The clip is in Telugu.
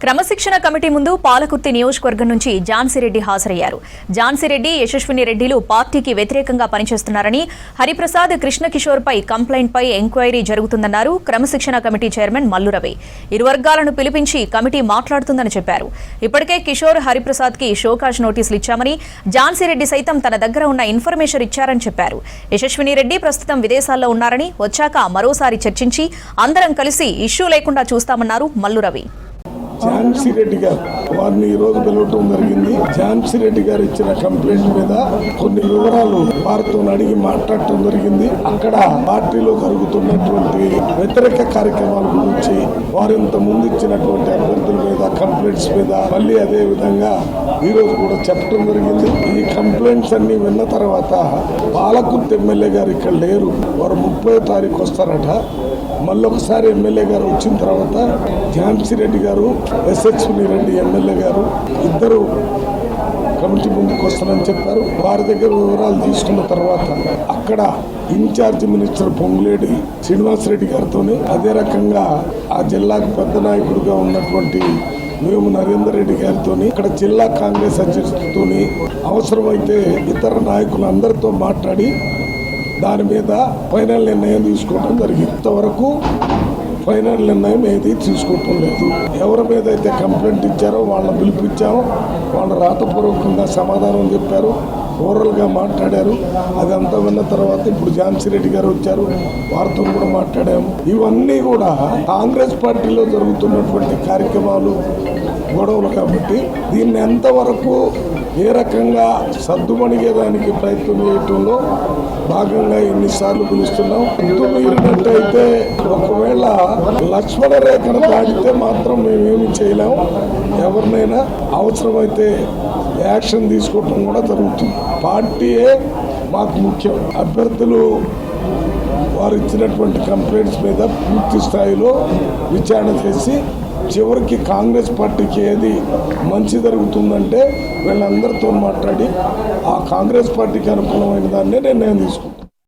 క్రమశిక్షణ కమిటీ ముందు పాలకుర్తి నియోజకవర్గం నుంచి ఝాన్సీరెడ్డి హాజరయ్యారు. ఝాన్సీరెడ్డి, యశస్విని రెడ్డిలు పార్టీకి వ్యతిరేకంగా పనిచేస్తున్నారని, హరిప్రసాద్, కృష్ణకిషోర్ పై కంప్లైంట్ పై ఎంక్వైరీ జరుగుతుందన్నారు క్రమశిక్షణ కమిటీ చైర్మన్ మల్లురవి. ఇరు వర్గాలను పిలిపించి కమిటీ మాట్లాడుతుందని చెప్పారు. ఇప్పటికే కిషోర్, హరిప్రసాద్ కి షోకాజ్ నోటీసులు ఇచ్చామని, ఝాన్సీరెడ్డి సైతం తన దగ్గర ఉన్న ఇన్ఫర్మేషన్ ఇచ్చారని చెప్పారు. యశస్విని రెడ్డి ప్రస్తుతం విదేశాల్లో ఉన్నారని, వచ్చాక మరోసారి చర్చించి అందరం కలిసి ఇష్యూ లేకుండా చూస్తామన్నారు మల్లురవి. ఝాన్సీరెడ్డి గారు వారిని ఈ రోజు పిలవటం జరిగింది. ఝాన్సీరెడ్డి గారు ఇచ్చిన కంప్లైంట్ మీద కొన్ని వివరాలు వారితో అడిగి మాట్లాడటం జరిగింది. అక్కడ పార్టీలో జరుగుతున్నటువంటి వ్యతిరేక కార్యక్రమాల గురించి, వారు ఇంత ముందు ఇచ్చినటువంటి అభ్యర్థుల మీద కంప్లైంట్స్ మీద మళ్ళీ అదే విధంగా ఈ రోజు కూడా చెప్పడం జరిగింది. ఈ కంప్లైంట్స్ అన్ని విన్న తర్వాత పాలకుర్తి ఎమ్మెల్యే గారు ఇక్కడ లేరు, వారు 30వ తారీఖు వస్తారట. మళ్ళొకసారి ఎమ్మెల్యే గారు వచ్చిన తర్వాత ఝాన్సీరెడ్డి గారు, యశస్విని రెడ్డి ఎమ్మెల్యే గారు ఇద్దరు కమిటీ ముందుకు వస్తారని చెప్పారు. వారి దగ్గర వివరాలు తీసుకున్న తర్వాత అక్కడ ఇన్ఛార్జ్ మినిస్టర్ పొంగులేటి శ్రీనివాసరెడ్డి గారితో, అదే రకంగా ఆ జిల్లాకు పెద్ద నాయకుడిగా ఉన్నటువంటి వేము నరేందర్ రెడ్డి గారితో, ఇక్కడ జిల్లా కాంగ్రెస్ అధ్యక్షుడితో, అవసరమైతే ఇతర నాయకులందరితో మాట్లాడి దాని మీద ఫైనల్ నిర్ణయం తీసుకోవడం జరిగింది. ఇంతవరకు ఫైనల్ నిర్ణయం ఏది తీసుకోవటం లేదు. ఎవరి మీద అయితే కంప్లైంట్ ఇచ్చారో వాళ్ళని పిలిపించాము, వాళ్ళు రాతపూర్వకంగా సమాధానం చెప్పారు, ఓరల్గా మాట్లాడారు. అదంతా విన్న తర్వాత ఇప్పుడు ఝాన్సీరెడ్డి గారు వచ్చారు, వారితో కూడా మాట్లాడాము. ఇవన్నీ కూడా కాంగ్రెస్ పార్టీలో జరుగుతున్నటువంటి కార్యక్రమాలు, గొడవలు కాబట్టి దీన్ని ఎంతవరకు ఏ రకంగా సర్దుమణిగేదానికి ప్రయత్నం చేయటంలో భాగంగా ఎన్నిసార్లు పిలుస్తున్నాం. మీరినట్టయితే ఒకవేళ లక్ష్మణ రేఖను దాటితే మాత్రం మేమేమి చేయలేము. ఎవరినైనా అవసరమైతే యాక్షన్ తీసుకోవటం కూడా జరుగుతుంది. పార్టీయే మాకు ముఖ్యం. అభ్యర్థులు వారు ఇచ్చినటువంటి కంప్లైంట్స్ మీద పూర్తి స్థాయిలో విచారణ చేసి చివరికి కాంగ్రెస్ పార్టీకి ఏది మంచి జరుగుతుందంటే వీళ్ళందరితో మాట్లాడి ఆ కాంగ్రెస్ పార్టీకి అనుకూలమైన దాన్నే నిర్ణయం తీసుకుంటాం.